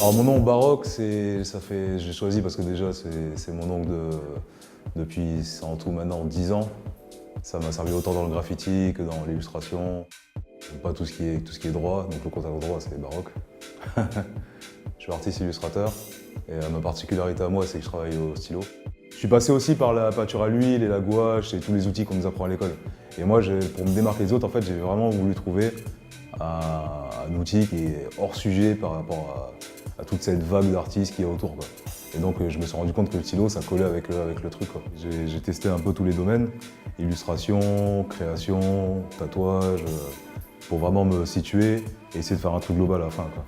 Alors mon nom baroque, j'ai choisi parce que déjà c'est mon oncle depuis en tout maintenant 10 ans. Ça m'a servi autant dans le graffiti que dans l'illustration. J'aime pas tout ce qui est droit, donc le contact droit c'est baroque. Je suis artiste illustrateur et ma particularité à moi c'est que je travaille au stylo. Je suis passé aussi par la peinture à l'huile et la gouache et tous les outils qu'on nous apprend à l'école. Et moi, pour me démarquer des autres, en fait, j'ai vraiment voulu trouver un outil qui est hors sujet par rapport à toute cette vague d'artistes qu'il y a autour, quoi. Et donc je me suis rendu compte que le stylo, ça collait avec le truc, quoi. J'ai testé un peu tous les domaines, illustration, création, tatouage, pour vraiment me situer et essayer de faire un truc global à la fin, quoi.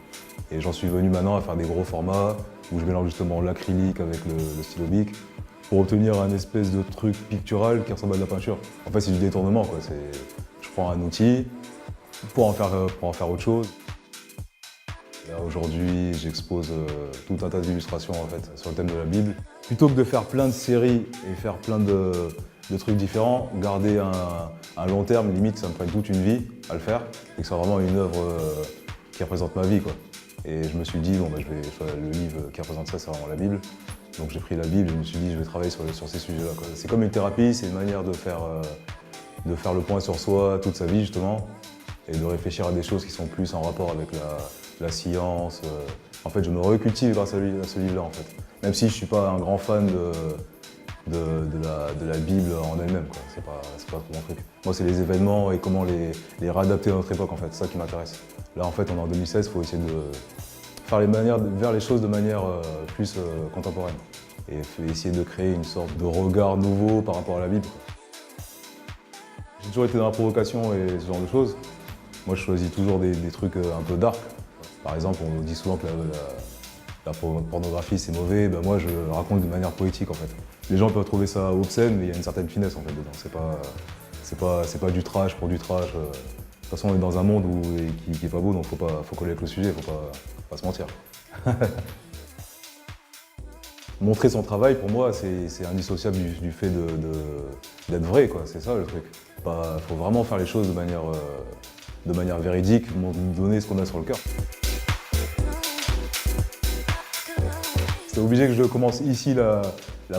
Et j'en suis venu maintenant à faire des gros formats où je mélange justement l'acrylique avec le stylo bic pour obtenir un espèce de truc pictural qui ressemble à de la peinture. En fait, c'est du détournement, quoi. Je prends un outil pour en faire autre chose. Aujourd'hui, j'expose tout un tas d'illustrations en fait, sur le thème de la Bible. Plutôt que de faire plein de séries et faire plein de trucs différents, garder un long terme, limite ça me prenne toute une vie à le faire, et que ce soit vraiment une œuvre qui représente ma vie, quoi. Et je me suis dit, bon, le livre qui représente ça, c'est vraiment la Bible. Donc j'ai pris la Bible et je me suis dit, je vais travailler sur ces sujets-là. C'est comme une thérapie, c'est une manière de faire le point sur soi toute sa vie, justement, et de réfléchir à des choses qui sont plus en rapport avec la science. En fait, je me recultive grâce à ce livre-là, en fait. Même si je ne suis pas un grand fan de la Bible en elle-même, quoi. C'est pas trop mon truc. Moi, c'est les événements et comment les réadapter à notre époque, en fait. C'est ça qui m'intéresse. Là, en fait, on est en 2016, il faut essayer de vers les choses de manière plus contemporaine. Et essayer de créer une sorte de regard nouveau par rapport à la Bible, quoi. J'ai toujours été dans la provocation et ce genre de choses. Moi, je choisis toujours des trucs un peu dark. Par exemple, on dit souvent que la pornographie, c'est mauvais. Ben moi, je le raconte de manière poétique, en fait. Les gens peuvent trouver ça obscène, mais il y a une certaine finesse, en fait, dedans. C'est pas du trash pour du trash. De toute façon, on est dans un monde qui est pas beau, donc faut coller avec le sujet, faut pas se mentir. Montrer son travail, pour moi, c'est indissociable du fait d'être vrai, quoi. C'est ça, le truc. Faut vraiment faire les choses de manière véridique, donner ce qu'on a sur le cœur. C'est obligé que je commence ici la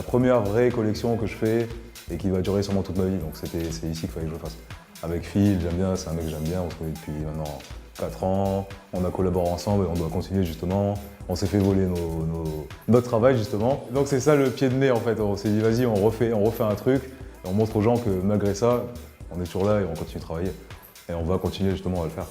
première vraie collection que je fais et qui va durer sûrement toute ma vie. Donc c'est ici qu'il fallait que je le fasse. Avec Phil, j'aime bien, c'est un mec que j'aime bien, on se connaît depuis maintenant 4 ans. On a collaboré ensemble et on doit continuer justement. On s'est fait voler notre travail justement. Donc c'est ça le pied de nez en fait. On s'est dit vas-y, on refait un truc et on montre aux gens que malgré ça, on est toujours là et on continue de travailler. Et on va continuer justement à le faire.